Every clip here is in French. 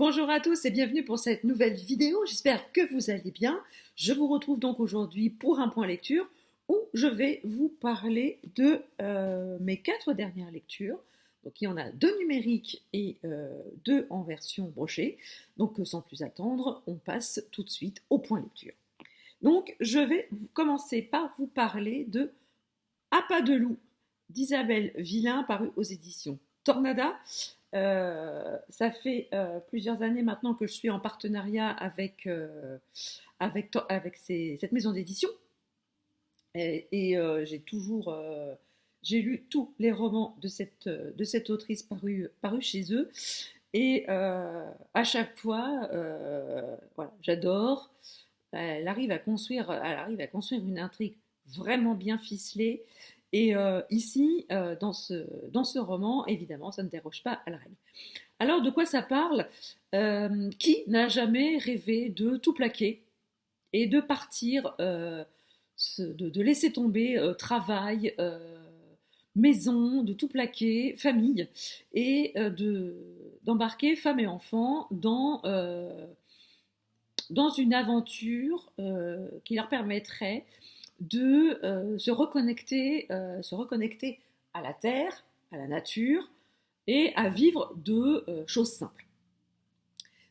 Bonjour à tous et bienvenue pour cette nouvelle vidéo, j'espère que vous allez bien. Je vous retrouve donc aujourd'hui pour un point lecture où je vais vous parler de mes 4 dernières lectures. Donc il y en a 2 numériques et 2 en version brochée. Donc sans plus attendre, on passe tout de suite au point lecture. Donc je vais commencer par vous parler de À pas de loup d'Isabelle Villain, paru aux éditions Tornada. Ça fait plusieurs années maintenant que je suis en partenariat avec cette maison d'édition et j'ai lu tous les romans de cette autrice paru chez eux et à chaque fois voilà, j'adore. Elle arrive à construire une intrigue vraiment bien ficelée. Et ici, dans ce roman, évidemment, ça ne déroge pas à la règle. Alors, de quoi ça parle? Qui n'a jamais rêvé de tout plaquer et de partir, de laisser tomber travail, maison, de tout plaquer, famille, et d'embarquer femme et enfants dans une aventure qui leur permettrait de se reconnecter à la terre, à la nature et à vivre de choses simples.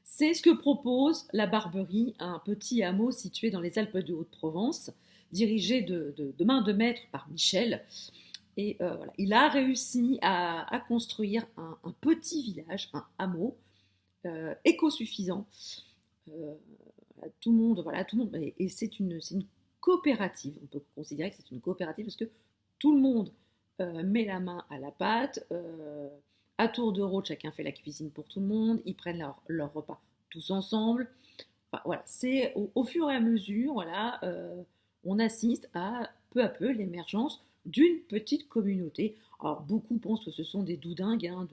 C'est ce que propose la Barberie, un petit hameau situé dans les Alpes de Haute-Provence, dirigé de main de maître par Michel. Et voilà, il a réussi à construire un petit village, un hameau éco-suffisant. Euh, tout le monde, et c'est une coopérative. On peut considérer que c'est une coopérative parce que tout le monde met la main à la pâte. À tour de rôle, chacun fait la cuisine pour tout le monde. Ils prennent leur repas tous ensemble. Enfin, voilà, c'est au fur et à mesure, voilà, on assiste à peu l'émergence d'une petite communauté. Alors beaucoup pensent que ce sont des doudingues, hein,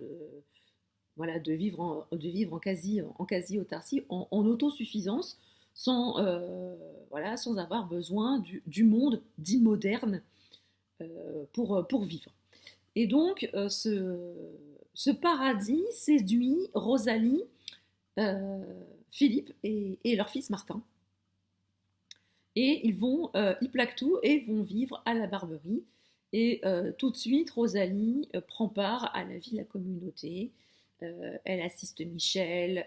voilà, de vivre en quasi autarcie, en autosuffisance, sans avoir besoin du monde dit moderne pour vivre. Et donc, ce paradis séduit Rosalie, Philippe et leur fils Martin. Et ils plaquent tout et vont vivre à la Barberie. Et tout de suite, Rosalie prend part à la vie de la communauté. Elle assiste Michel.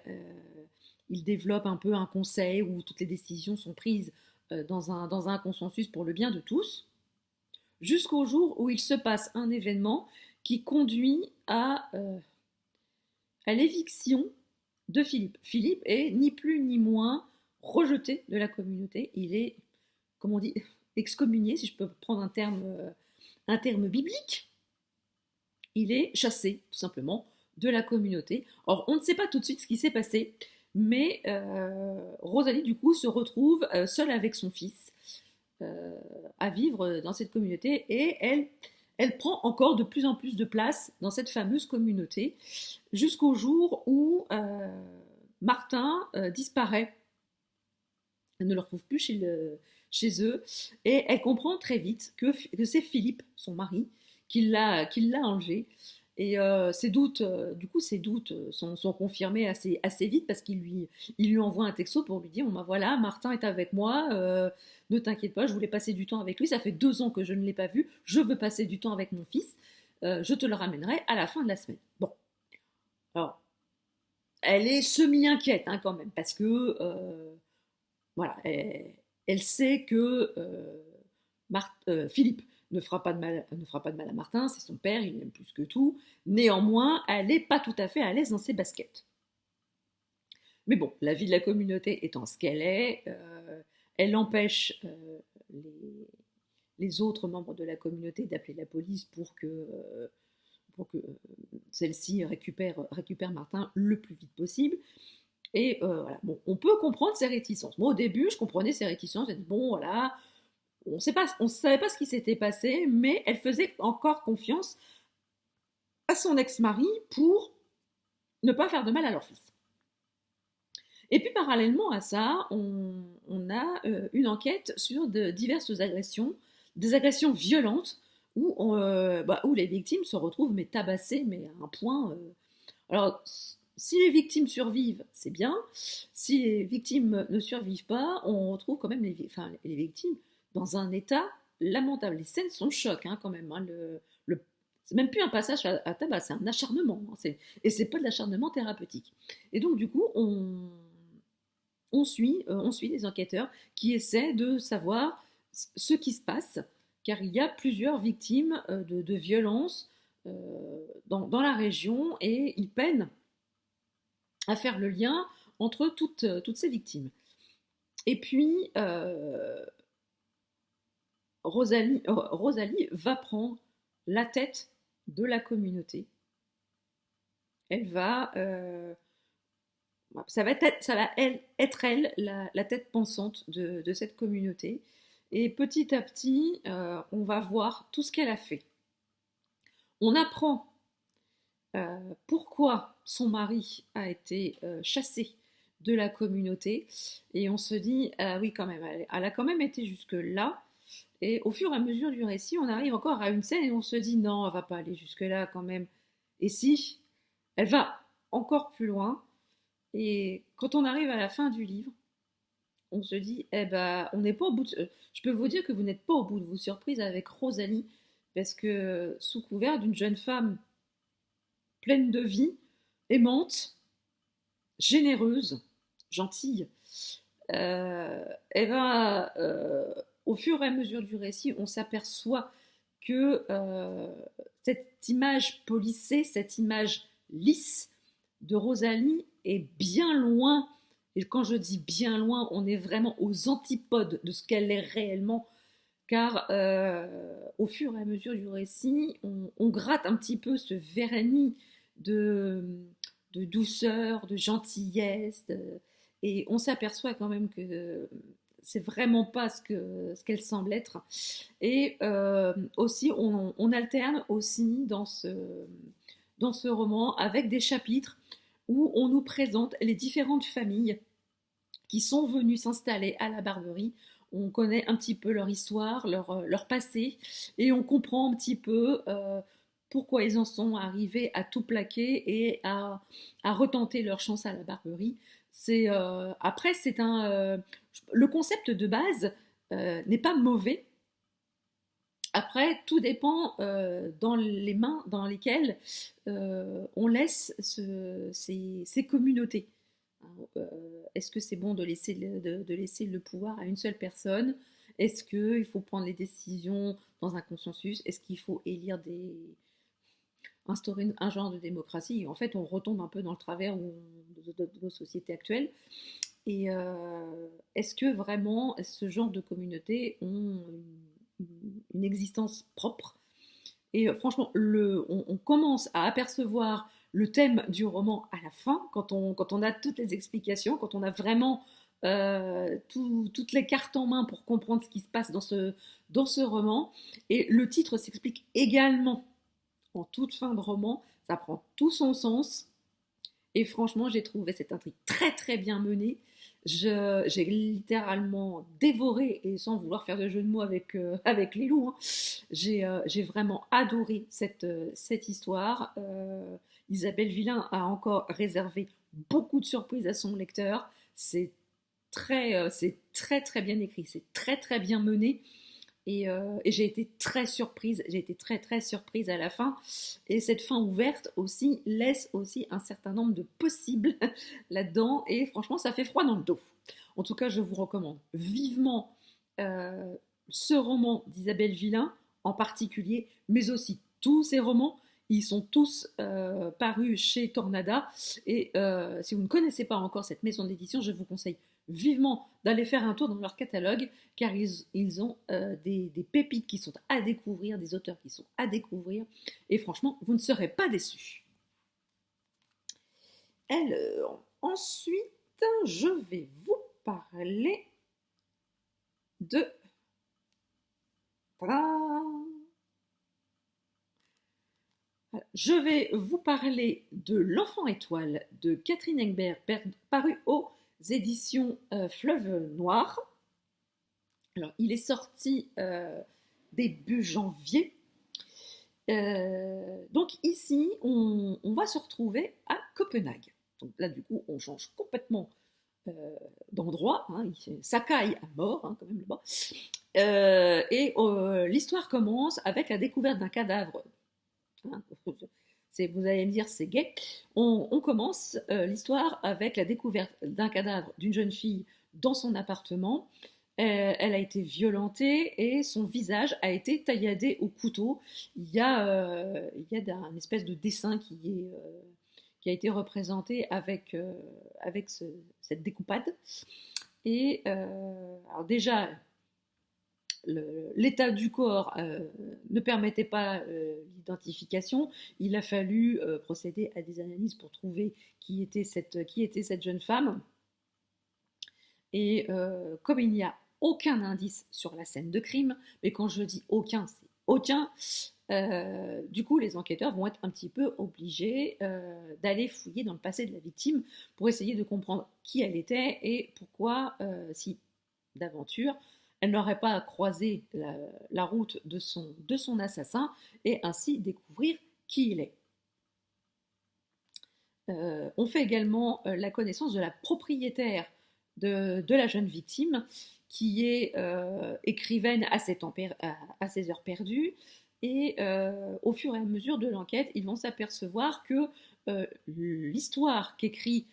Il développe un peu un conseil où toutes les décisions sont prises dans un consensus pour le bien de tous. Jusqu'au jour où il se passe un événement qui conduit à l'éviction de Philippe. Philippe est ni plus ni moins rejeté de la communauté. Il est, comme on dit, excommunié, si je peux prendre un terme biblique. Il est chassé, tout simplement, de la communauté. Or, on ne sait pas tout de suite ce qui s'est passé, mais Rosalie, du coup, se retrouve seule avec son fils à vivre dans cette communauté et elle prend encore de plus en plus de place dans cette fameuse communauté jusqu'au jour où Martin disparaît. Elle ne le retrouve plus chez eux et elle comprend très vite que c'est Philippe, son mari, qui l'a enlevé. Et ses doutes sont confirmés assez vite parce qu'il lui envoie un texto pour lui dire bon, ben voilà, Martin est avec moi, ne t'inquiète pas, je voulais passer du temps avec lui, ça fait 2 ans que je ne l'ai pas vu, je veux passer du temps avec mon fils, je te le ramènerai à la fin de la semaine. Bon, alors, elle est semi-inquiète hein, quand même parce que voilà, elle sait que Philippe ne fera pas de mal à Martin, c'est son père, il l'aime plus que tout. Néanmoins, elle n'est pas tout à fait à l'aise dans ses baskets. Mais bon, la vie de la communauté étant ce qu'elle est, elle empêche les autres membres de la communauté d'appeler la police pour que celle-ci récupère Martin le plus vite possible. Et voilà, bon, on peut comprendre ses réticences. Moi, au début, je comprenais ses réticences. J'ai dit, bon, voilà, on ne savait pas ce qui s'était passé, mais elle faisait encore confiance à son ex-mari pour ne pas faire de mal à leur fils. Et puis, parallèlement à ça, on a une enquête sur diverses agressions, des agressions violentes, où les victimes se retrouvent tabassées, mais à un point... alors, si les victimes survivent, c'est bien. Si les victimes ne survivent pas, on retrouve quand même les victimes dans un état lamentable. Les scènes sont chocs hein, quand même. Hein. C'est même plus un passage à tabac, c'est un acharnement. Hein, et c'est pas de l'acharnement thérapeutique. Et donc du coup, on suit des enquêteurs qui essaient de savoir ce qui se passe, car il y a plusieurs victimes de violences dans la région et ils peinent à faire le lien entre toutes ces victimes. Et puis, Rosalie va prendre la tête de la communauté. Elle va, ça va être elle, la tête pensante de cette communauté. Et petit à petit, on va voir tout ce qu'elle a fait. On apprend pourquoi son mari a été chassé de la communauté. Et on se dit, ah oui, quand même, elle a quand même été jusque-là. Et au fur et à mesure du récit, on arrive encore à une scène et on se dit, non, elle va pas aller jusque-là quand même. Et si, elle va encore plus loin. Et quand on arrive à la fin du livre, on se dit, eh ben, on n'est pas au bout de... Je peux vous dire que vous n'êtes pas au bout de vos surprises avec Rosalie, parce que sous couvert d'une jeune femme pleine de vie, aimante, généreuse, gentille, eh ben, au fur et à mesure du récit, on s'aperçoit que cette image polissée, cette image lisse de Rosalie est bien loin. Et quand je dis bien loin, on est vraiment aux antipodes de ce qu'elle est réellement, car au fur et à mesure du récit, on gratte un petit peu ce vernis de, de douceur, de gentillesse, et on s'aperçoit quand même que c'est vraiment pas ce qu'elle semble être. Et aussi, on alterne aussi dans ce roman avec des chapitres où on nous présente les différentes familles qui sont venues s'installer à la Barberie. On connaît un petit peu leur histoire, leur passé, et on comprend un petit peu pourquoi ils en sont arrivés à tout plaquer et à retenter leur chance à la Barberie. Après, le concept de base n'est pas mauvais. Après, tout dépend dans les mains dans lesquelles on laisse ces communautés. Est-ce que c'est bon de laisser le pouvoir à une seule personne? Est-ce qu'il faut prendre les décisions dans un consensus? Est-ce qu'il faut instaurer un genre de démocratie? En fait, on retombe un peu dans le travers de nos sociétés actuelles. Et est-ce que vraiment ce genre de communautés ont une existence propre? Et franchement, on commence à apercevoir le thème du roman à la fin, quand on a toutes les explications, quand on a vraiment toutes les cartes en main pour comprendre ce qui se passe dans ce roman. Et le titre s'explique également en toute fin de roman, ça prend tout son sens. Et franchement, j'ai trouvé cette intrigue très très bien menée. J'ai littéralement dévoré, et sans vouloir faire de jeu de mots avec les loups, hein, j'ai vraiment adoré cette histoire. Isabelle Villain a encore réservé beaucoup de surprises à son lecteur. C'est très très bien écrit, c'est très très bien mené. Et j'ai été très surprise, très surprise à la fin. Et cette fin ouverte aussi laisse aussi un certain nombre de possibles là-dedans. Et franchement, ça fait froid dans le dos. En tout cas, je vous recommande vivement euh, ce roman d'Isabelle Villain en particulier, mais aussi tous ses romans. Ils sont tous parus chez Tornada. Et si vous ne connaissez pas encore cette maison d'édition, je vous conseille vivement d'aller faire un tour dans leur catalogue, car ils ont des pépites qui sont à découvrir, des auteurs qui sont à découvrir, et franchement, vous ne serez pas déçus. Alors, ensuite, je vais vous parler de... Je vais vous parler de L'Enfant Étoile de Catherine Engberg, paru aux éditions Fleuve Noir. Alors, il est sorti début janvier. Donc ici, on va se retrouver à Copenhague. Donc là, du coup, on change complètement d'endroit. Hein, il s'acaille à mort, hein, quand même là-bas. L'histoire commence avec la découverte d'un cadavre. Hein, vous allez me dire, c'est gay. On commence l'histoire avec la découverte d'un cadavre d'une jeune fille dans son appartement. Elle a été violentée et son visage a été tailladé au couteau. Il y a un espèce de dessin qui a été représenté avec cette découpade. Et alors déjà, l'état du corps ne permettait pas l'identification. Il a fallu procéder à des analyses pour trouver qui était cette jeune femme. Et comme il n'y a aucun indice sur la scène de crime, mais quand je dis aucun, c'est aucun, du coup les enquêteurs vont être un petit peu obligés d'aller fouiller dans le passé de la victime pour essayer de comprendre qui elle était et pourquoi, si d'aventure, elle n'aurait pas croisé la route de son assassin et ainsi découvrir qui il est. On fait également la connaissance de la propriétaire de la jeune victime, qui est écrivaine à ses heures perdues. Et au fur et à mesure de l'enquête, ils vont s'apercevoir que l'histoire qu'écrit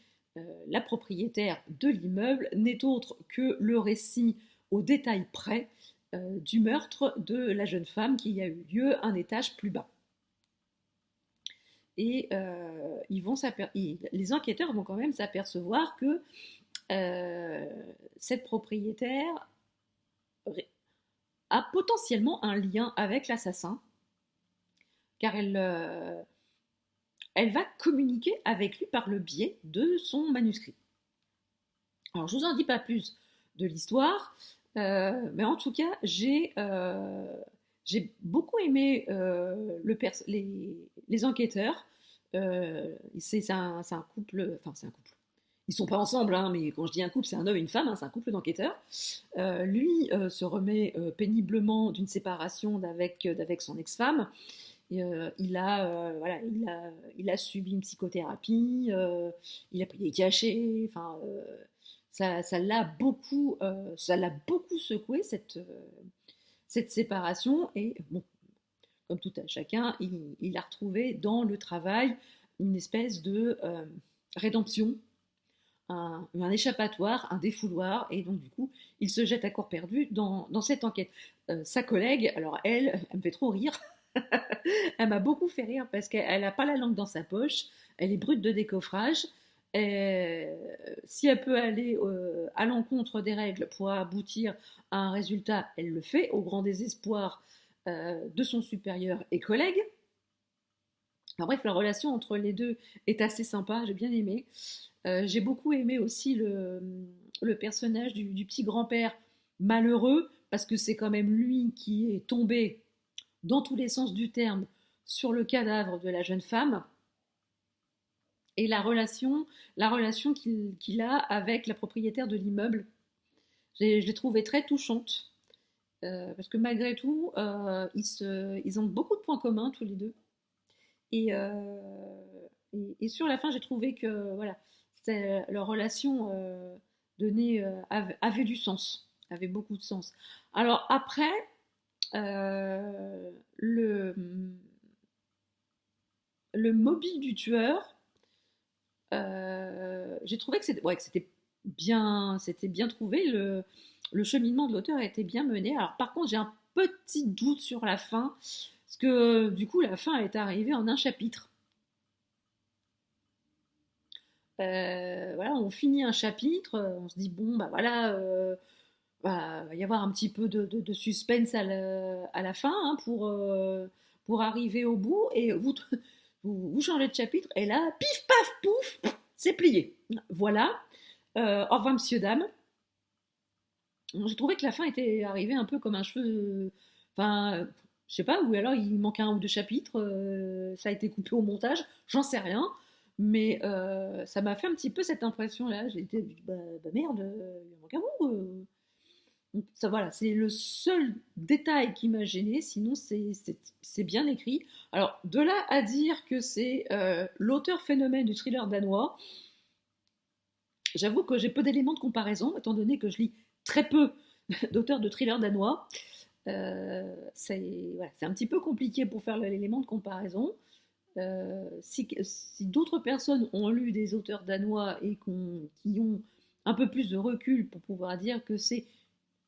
la propriétaire de l'immeuble n'est autre que le récit au détail près du meurtre de la jeune femme qui a eu lieu un étage plus bas. Et les enquêteurs vont quand même s'apercevoir que cette propriétaire a potentiellement un lien avec l'assassin, car elle va communiquer avec lui par le biais de son manuscrit. Alors je vous en dis pas plus de l'histoire, mais en tout cas j'ai beaucoup aimé les enquêteurs. C'est un couple, enfin c'est un couple. Ils sont pas ensemble, hein, mais quand je dis un couple, c'est un homme et une femme, hein, c'est un couple d'enquêteurs. Lui se remet péniblement d'une séparation d'avec son ex-femme. Et, il a subi une psychothérapie, il a pris des cachets, enfin, ça l'a beaucoup secoué cette séparation. Et bon, comme tout à chacun, il a retrouvé dans le travail une espèce de rédemption. Un échappatoire, un défouloir, et donc du coup, il se jette à corps perdu dans cette enquête. Sa collègue, alors elle me fait trop rire, elle m'a beaucoup fait rire parce qu'elle n'a pas la langue dans sa poche, elle est brute de décoffrage, et si elle peut aller à l'encontre des règles pour aboutir à un résultat, elle le fait, au grand désespoir de son supérieur et collègue. Enfin, bref, la relation entre les deux est assez sympa, j'ai bien aimé. J'ai beaucoup aimé aussi le personnage du petit grand-père malheureux, parce que c'est quand même lui qui est tombé, dans tous les sens du terme, sur le cadavre de la jeune femme. Et la relation qu'il a avec la propriétaire de l'immeuble, je l'ai trouvée très touchante. Parce que malgré tout, ils ont beaucoup de points communs tous les deux. Et sur la fin, j'ai trouvé que voilà, leur relation avait du sens, avait beaucoup de sens. Alors après, le mobile du tueur, j'ai trouvé que c'était bien trouvé. Le cheminement de l'auteur a été bien mené. Alors par contre, j'ai un petit doute sur la fin, parce que du coup, la fin est arrivée en un chapitre. Voilà, on finit un chapitre, on se dit bon, bah voilà, va y avoir un petit peu de suspense à la fin, hein, pour arriver au bout, et vous changez de chapitre, et là, pif, paf, pouf, c'est plié. Voilà. Au revoir, monsieur, dame. J'ai trouvé que la fin était arrivée un peu comme un cheveu. Enfin, je sais pas, ou alors il manquait un ou deux chapitres, ça a été coupé au montage, j'en sais rien. Mais ça m'a fait un petit peu cette impression-là. J'ai été, bah merde, il manque un bout. Donc, ça, voilà, c'est le seul détail qui m'a gêné. Sinon, c'est bien écrit. Alors, de là à dire que c'est l'auteur phénomène du thriller danois, J'avoue que j'ai peu d'éléments de comparaison, étant donné que je lis très peu d'auteurs de thrillers danois. Voilà, c'est un petit peu compliqué pour faire l'élément de comparaison. Si d'autres personnes ont lu des auteurs danois et qui ont un peu plus de recul pour pouvoir dire que c'est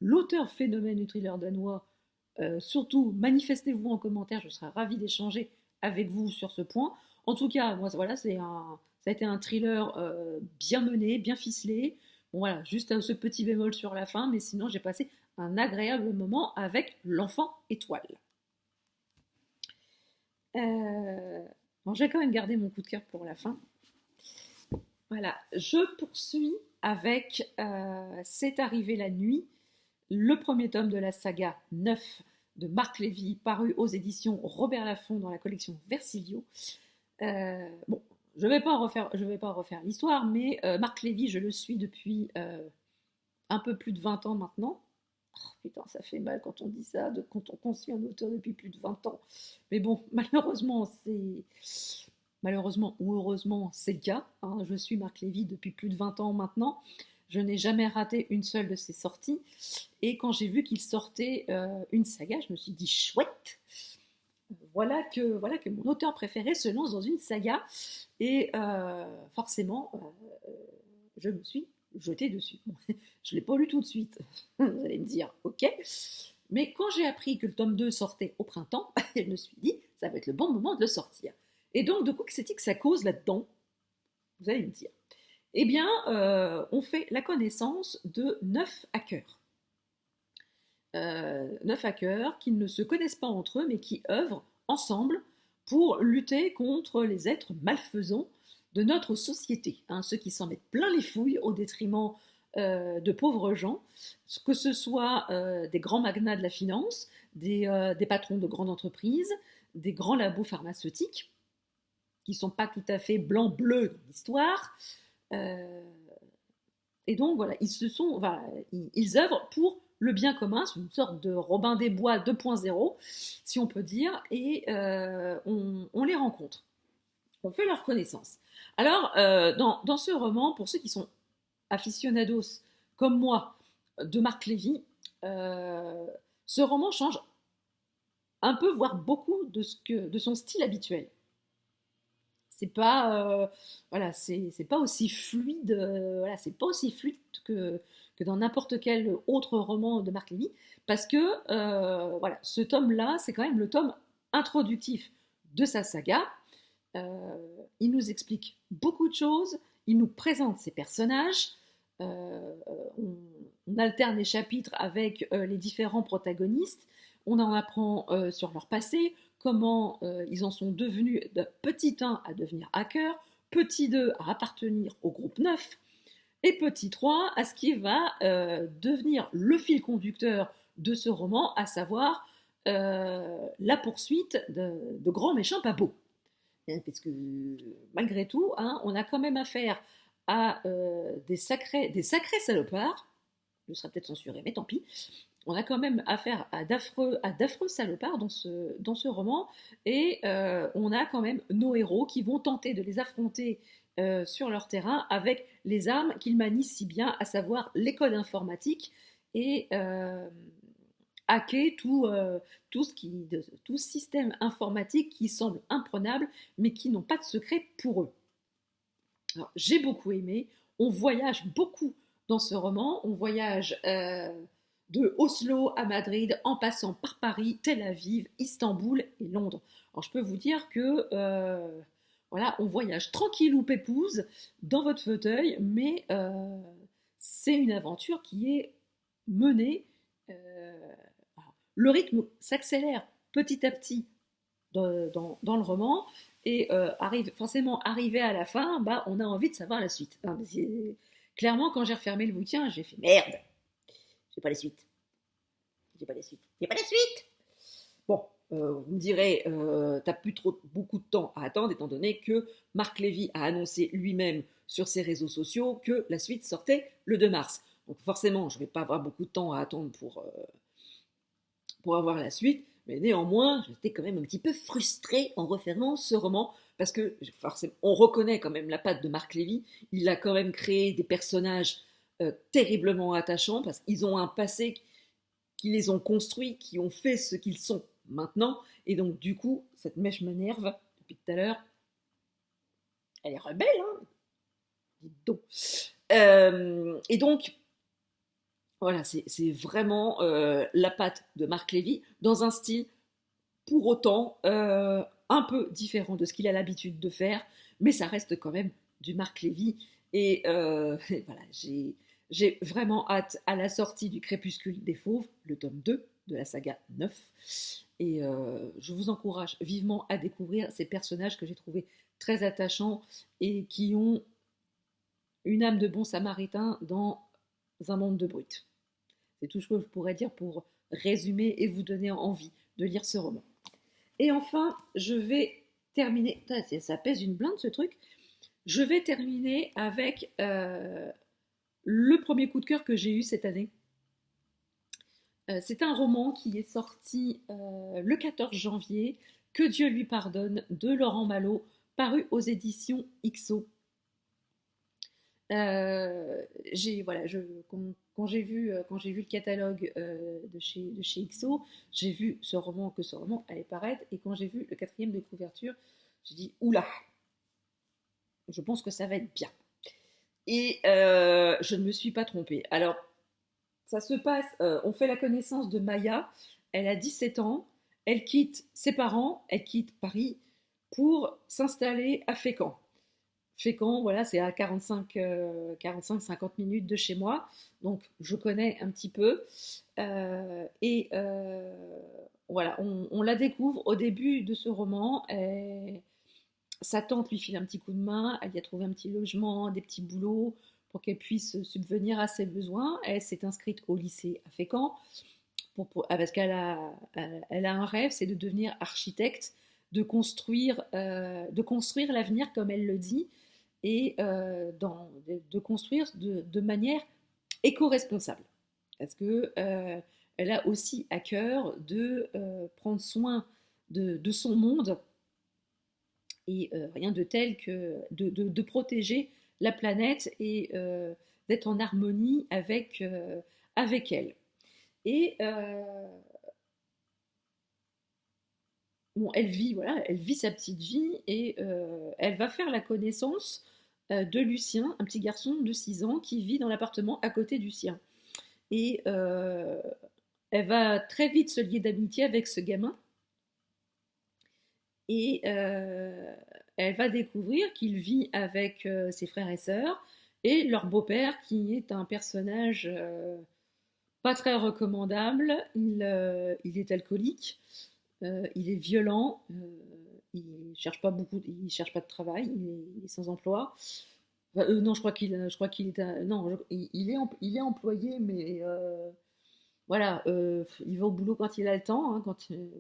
l'auteur phénomène du thriller danois, surtout manifestez-vous en commentaire, je serai ravie d'échanger avec vous sur ce point. En tout cas, moi, voilà, ça a été un thriller bien mené, bien ficelé. Bon, voilà, juste ce petit bémol sur la fin, mais sinon j'ai passé un agréable moment avec l'enfant étoile. Bon, j'ai quand même gardé mon coup de cœur pour la fin. Voilà, je poursuis avec C'est arrivé la nuit, le premier tome de la saga 9 de Marc Lévy, paru aux éditions Robert Laffont dans la collection Versilio. Bon, je vais pas refaire l'histoire, mais Marc Lévy, je le suis depuis un peu plus de 20 ans maintenant. Oh, putain, ça fait mal quand on dit ça, quand on suit un auteur depuis plus de 20 ans. Mais bon, malheureusement ou heureusement, c'est le cas. Hein. Je suis Marc Lévy depuis plus de 20 ans maintenant. Je n'ai jamais raté une seule de ses sorties. Et quand j'ai vu qu'il sortait une saga, je me suis dit chouette. Voilà que mon auteur préféré se lance dans une saga. Et forcément, je me suis jetée dessus. Je ne l'ai pas lu tout de suite. Vous allez me dire, ok. Mais quand j'ai appris que le tome 2 sortait au printemps, je me suis dit, ça va être le bon moment de le sortir. Et donc, de quoi que c'est-il que ça cause là-dedans? Vous allez me dire. Eh bien, on fait la connaissance de 9 hackers. 9 hackers qui ne se connaissent pas entre eux, mais qui œuvrent ensemble pour lutter contre les êtres malfaisants de notre société. Hein, ceux qui s'en mettent plein les fouilles au détriment de pauvres gens, que ce soit des grands magnats de la finance, des patrons de grandes entreprises, des grands labos pharmaceutiques, qui ne sont pas tout à fait blanc-bleu dans l'histoire. Et donc, voilà, ils œuvrent pour le bien commun, c'est une sorte de Robin des Bois 2.0, si on peut dire, et on les rencontre. On fait leur connaissance. Alors, dans ce roman, pour ceux qui sont aficionados, comme moi, de Marc Lévy, ce roman change un peu, voire beaucoup, de son style habituel. C'est pas c'est pas aussi fluide c'est pas aussi fluide que dans n'importe quel autre roman de Marc Lévy, parce que ce tome là c'est quand même le tome introductif de sa saga. Il nous explique beaucoup de choses, il nous présente ses personnages, on alterne les chapitres avec les différents protagonistes, on en apprend sur leur passé, comment ils en sont devenus de petit 1 à devenir hacker, petit 2 à appartenir au groupe 9, et petit 3 à ce qui va devenir le fil conducteur de ce roman, à savoir la poursuite de grands méchants pas beaux. Parce que malgré tout, hein, on a quand même affaire à des sacrés salopards, je serais peut-être censuré, mais tant pis. On a quand même affaire à d'affreux salopards dans ce roman, et on a quand même nos héros qui vont tenter de les affronter sur leur terrain avec les armes qu'ils manient si bien, à savoir les codes informatiques et hacker tout système informatique qui semble imprenable, mais qui n'ont pas de secret pour eux. Alors, j'ai beaucoup aimé, on voyage beaucoup dans ce roman, on voyage de Oslo à Madrid, en passant par Paris, Tel Aviv, Istanbul et Londres. Alors je peux vous dire que on voyage tranquille ou pépouze dans votre fauteuil, mais c'est une aventure qui est menée. Le rythme s'accélère petit à petit dans le roman, et arrivé à la fin, on a envie de savoir la suite. Hein, clairement, quand j'ai refermé le bouquin, j'ai fait merde. J'ai pas la suite. Bon, vous me direz, t'as plus beaucoup de temps à attendre, étant donné que Marc Lévy a annoncé lui-même sur ses réseaux sociaux que la suite sortait le 2 mars. Donc forcément, je vais pas avoir beaucoup de temps à attendre pour avoir la suite, mais néanmoins, j'étais quand même un petit peu frustrée en refermant ce roman, parce que forcément, on reconnaît quand même la patte de Marc Lévy. Il a quand même créé des personnages terriblement attachants, parce qu'ils ont un passé qui les ont construits, qui ont fait ce qu'ils sont maintenant. Et donc, du coup, cette mèche m'énerve depuis tout à l'heure. Elle est rebelle, hein, dis donc. Et donc, voilà, c'est vraiment la patte de Marc Lévy dans un style pour autant un peu différent de ce qu'il a l'habitude de faire, mais ça reste quand même du Marc Lévy. Et voilà, j'ai vraiment hâte à la sortie du Crépuscule des Fauves, le tome 2 de la saga 9. Et je vous encourage vivement à découvrir ces personnages que j'ai trouvés très attachants et qui ont une âme de bon samaritain dans un monde de brutes. C'est tout ce que je pourrais dire pour résumer et vous donner envie de lire ce roman. Et enfin, je vais terminer. Ça pèse une blinde ce truc. Je vais terminer avec le premier coup de cœur que j'ai eu cette année. C'est un roman qui est sorti le 14 janvier, Que Dieu lui pardonne, de Laurent Malo, paru aux éditions XO. Voilà, quand j'ai vu le catalogue de chez XO, j'ai vu que ce roman allait paraître, et quand j'ai vu le 4e de couverture, j'ai dit oula, je pense que ça va être bien. Et je ne me suis pas trompée. Alors, ça se passe, on fait la connaissance de Maya, elle a 17 ans, elle quitte ses parents, elle quitte Paris pour s'installer à Fécamp. Fécamp, voilà, c'est à 45-50 minutes de chez moi, donc je connais un petit peu. Voilà, on la découvre au début de ce roman. Sa tante lui file un petit coup de main, elle y a trouvé un petit logement, des petits boulots pour qu'elle puisse subvenir à ses besoins. Elle s'est inscrite au lycée à Fécamp parce qu'elle elle a un rêve, c'est de devenir architecte, de construire l'avenir comme elle le dit, et de construire de manière éco-responsable. Parce que elle a aussi à cœur de prendre soin de son monde, et rien de tel que de protéger la planète et d'être en harmonie avec elle. Et bon, elle vit sa petite vie, et elle va faire la connaissance de Lucien, un petit garçon de 6 ans qui vit dans l'appartement à côté du sien. Et elle va très vite se lier d'amitié avec ce gamin. Et elle va découvrir qu'il vit avec ses frères et sœurs et leur beau-père, qui est un personnage pas très recommandable. Il est alcoolique, il est violent, il cherche pas de travail, il est sans emploi. Enfin, non, je crois qu'il est non, il est employé, mais voilà, il va au boulot quand il a le temps, hein,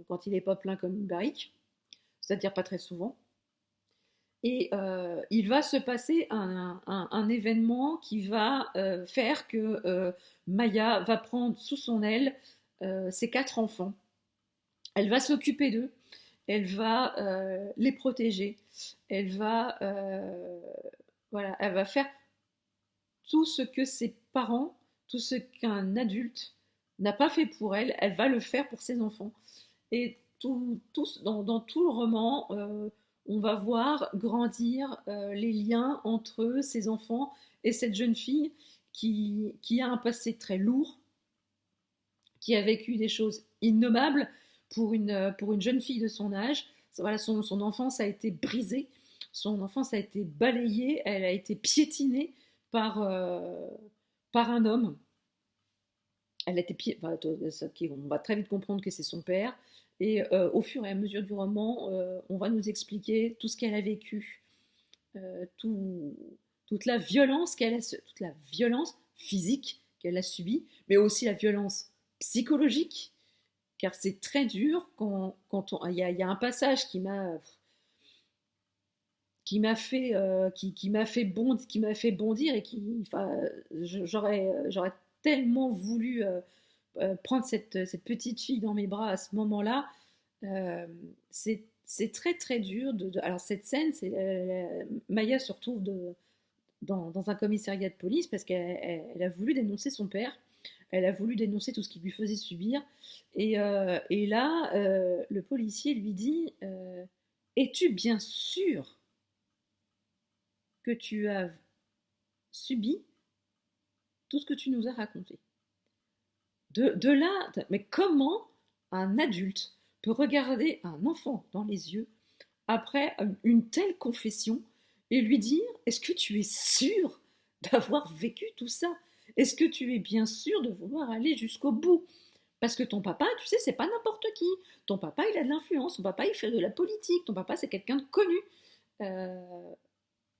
quand il est pas plein comme une barrique, c'est-à-dire pas très souvent. Et il va se passer un événement qui va faire que Maya va prendre sous son aile ses 4 enfants. Elle va s'occuper d'eux, elle va les protéger, elle va, voilà, elle va faire tout ce que ses parents, tout ce qu'un adulte n'a pas fait pour elle, elle va le faire pour ses enfants. Et dans tout le roman, on va voir grandir les liens entre ces enfants et cette jeune fille qui a un passé très lourd, qui a vécu des choses innommables pour une jeune fille de son âge. Voilà, son enfance a été brisée, son enfance a été balayée, elle a été piétinée par un homme. Elle a été on va très vite comprendre que c'est son père. Et au fur et à mesure du roman, on va nous expliquer tout ce qu'elle a vécu, toute la violence toute la violence physique qu'elle a subie, mais aussi la violence psychologique, car c'est très dur il y a un passage qui m'a fait bondir, et j'aurais tellement voulu prendre cette petite fille dans mes bras à ce moment-là. c'est très très dur alors cette scène, Maya se retrouve dans un commissariat de police parce qu'elle a voulu dénoncer son père, elle a voulu dénoncer tout ce qu'il lui faisait subir, et là, le policier lui dit es-tu bien sûr que tu as subi tout ce que tu nous as raconté? De là, mais comment un adulte peut regarder un enfant dans les yeux après une telle confession et lui dire est-ce que tu es sûr d'avoir vécu tout ça? Est-ce que tu es bien sûr de vouloir aller jusqu'au bout? Parce que ton papa, tu sais, c'est pas n'importe qui. Ton papa, il a de l'influence. Ton papa, il fait de la politique. Ton papa, c'est quelqu'un de connu. Euh,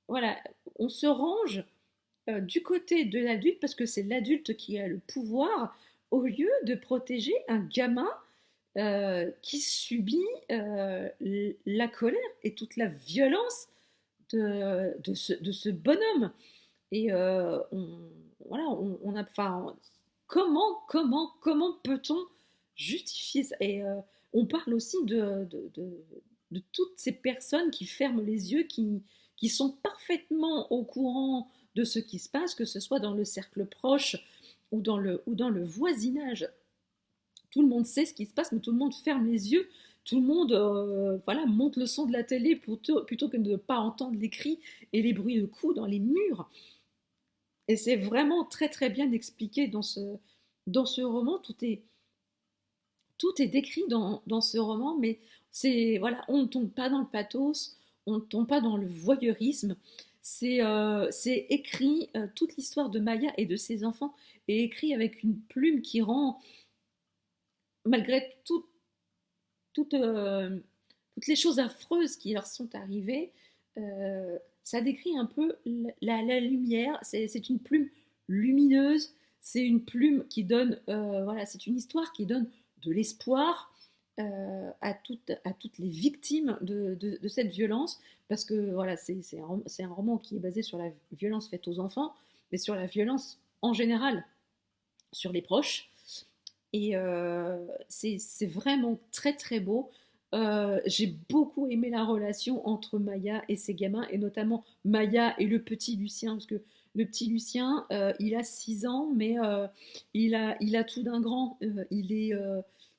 voilà, on se range du côté de l'adulte parce que c'est l'adulte qui a le pouvoir au lieu de protéger un gamin qui subit la colère et toute la violence de ce bonhomme. Et voilà, on a, enfin, comment peut-on justifier ça? Et on parle aussi de toutes ces personnes qui ferment les yeux, qui sont parfaitement au courant de ce qui se passe, que ce soit dans le cercle proche ou dans le voisinage. Tout le monde sait ce qui se passe, mais tout le monde ferme les yeux. Tout le monde voilà, monte le son de la télé plutôt que de ne pas entendre les cris et les bruits de coups dans les murs. Et c'est vraiment très très bien expliqué dans ce roman. Tout est décrit dans ce roman, mais voilà, on ne tombe pas dans le pathos, on ne tombe pas dans le voyeurisme. C'est écrit, toute l'histoire de Maya et de ses enfants est écrit avec une plume qui rend, malgré toutes, toutes les choses affreuses qui leur sont arrivées, ça décrit un peu la lumière. C'est une plume lumineuse, c'est une plume qui donne, voilà, c'est une histoire qui donne de l'espoir à toutes les victimes de cette violence, parce que voilà, c'est un roman qui est basé sur la violence faite aux enfants, mais sur la violence en général, sur les proches. Et c'est vraiment très très beau. J'ai beaucoup aimé la relation entre Maya et ses gamins, et notamment Maya et le petit Lucien, parce que le petit Lucien, il a 6 ans, mais il a tout d'un grand.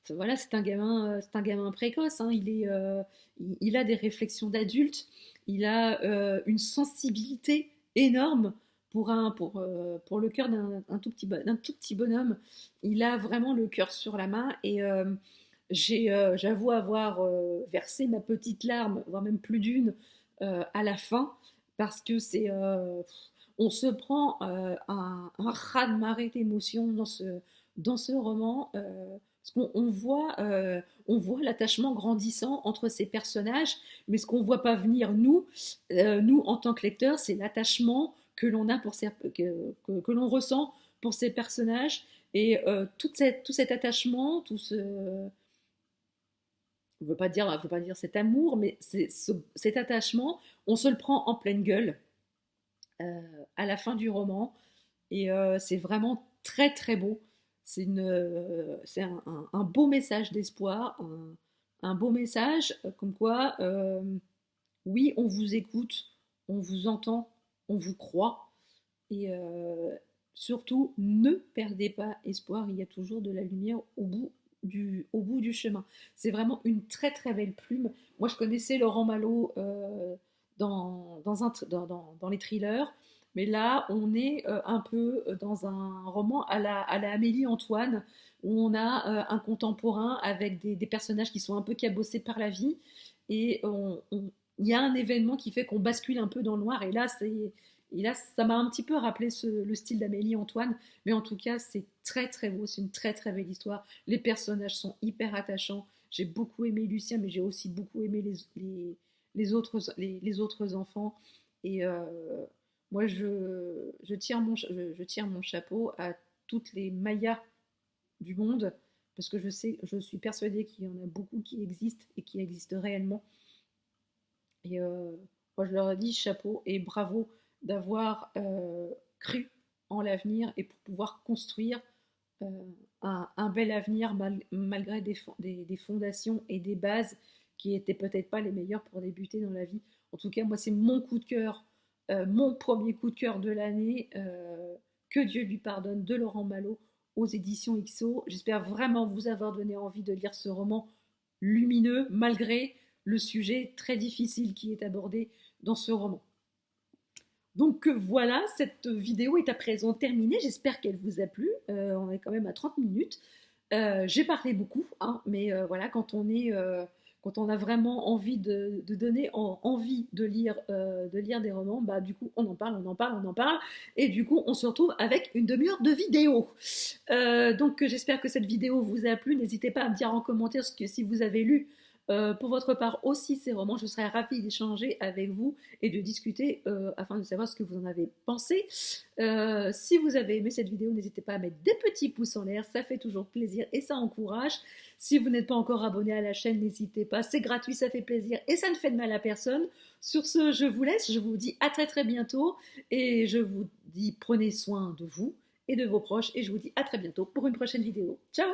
Voilà, c'est un gamin précoce, hein, il a des réflexions d'adulte, il a une sensibilité énorme pour le cœur d'un tout petit bonhomme. Il a vraiment le cœur sur la main, et j'avoue avoir versé ma petite larme, voire même plus d'une, à la fin, parce que on se prend un raz-de-marée d'émotions dans ce roman, parce on voit l'attachement grandissant entre ces personnages, mais ce qu'on voit pas venir, nous en tant que lecteurs, c'est l'attachement que l'on a que l'on ressent pour ces personnages, et tout cet attachement, je veux pas dire cet amour, mais cet attachement, on se le prend en pleine gueule à la fin du roman, et c'est vraiment très très beau. C'est un beau message d'espoir, un beau message comme quoi, oui, on vous écoute, on vous entend, on vous croit, et surtout, ne perdez pas espoir, il y a toujours de la lumière au bout du chemin. C'est vraiment une très très belle plume. Moi, je connaissais Laurent Malo dans les thrillers, mais là, on est un peu dans un roman à la Amélie Antoine, où on a un contemporain avec des personnages qui sont un peu cabossés par la vie, et il y a un événement qui fait qu'on bascule un peu dans le noir, et là, ça m'a un petit peu rappelé le style d'Amélie Antoine, mais en tout cas, c'est très très beau, c'est une très très belle histoire. Les personnages sont hyper attachants. J'ai beaucoup aimé Lucien, mais j'ai aussi beaucoup aimé les autres enfants. Et moi, je tire mon chapeau à toutes les Mayas du monde, parce que je suis persuadée qu'il y en a beaucoup qui existent et qui existent réellement. Et moi, je leur dis chapeau et bravo d'avoir cru en l'avenir, et pour pouvoir construire un bel avenir malgré des fondations et des bases qui étaient peut-être pas les meilleurs pour débuter dans la vie. En tout cas, moi, c'est mon coup de cœur, mon premier coup de cœur de l'année, Que Dieu lui pardonne, de Laurent Malo, aux éditions XO. J'espère vraiment vous avoir donné envie de lire ce roman lumineux, malgré le sujet très difficile qui est abordé dans ce roman. Donc voilà, cette vidéo est à présent terminée. J'espère qu'elle vous a plu. On est quand même à 30 minutes. J'ai parlé beaucoup, hein, mais voilà, quand on a vraiment envie de donner envie de lire des romans, bah du coup on en parle, on en parle, on en parle, et du coup on se retrouve avec une demi-heure de vidéo. Donc j'espère que cette vidéo vous a plu. N'hésitez pas à me dire en commentaire ce que si vous avez lu pour votre part aussi ces romans. Je serais ravie d'échanger avec vous et de discuter afin de savoir ce que vous en avez pensé. Si vous avez aimé cette vidéo, n'hésitez pas à mettre des petits pouces en l'air, ça fait toujours plaisir et ça encourage. Si vous n'êtes pas encore abonné à la chaîne, n'hésitez pas, c'est gratuit, ça fait plaisir et ça ne fait de mal à personne. Sur ce, je vous laisse, je vous dis à très très bientôt et je vous dis prenez soin de vous et de vos proches et je vous dis à très bientôt pour une prochaine vidéo. Ciao!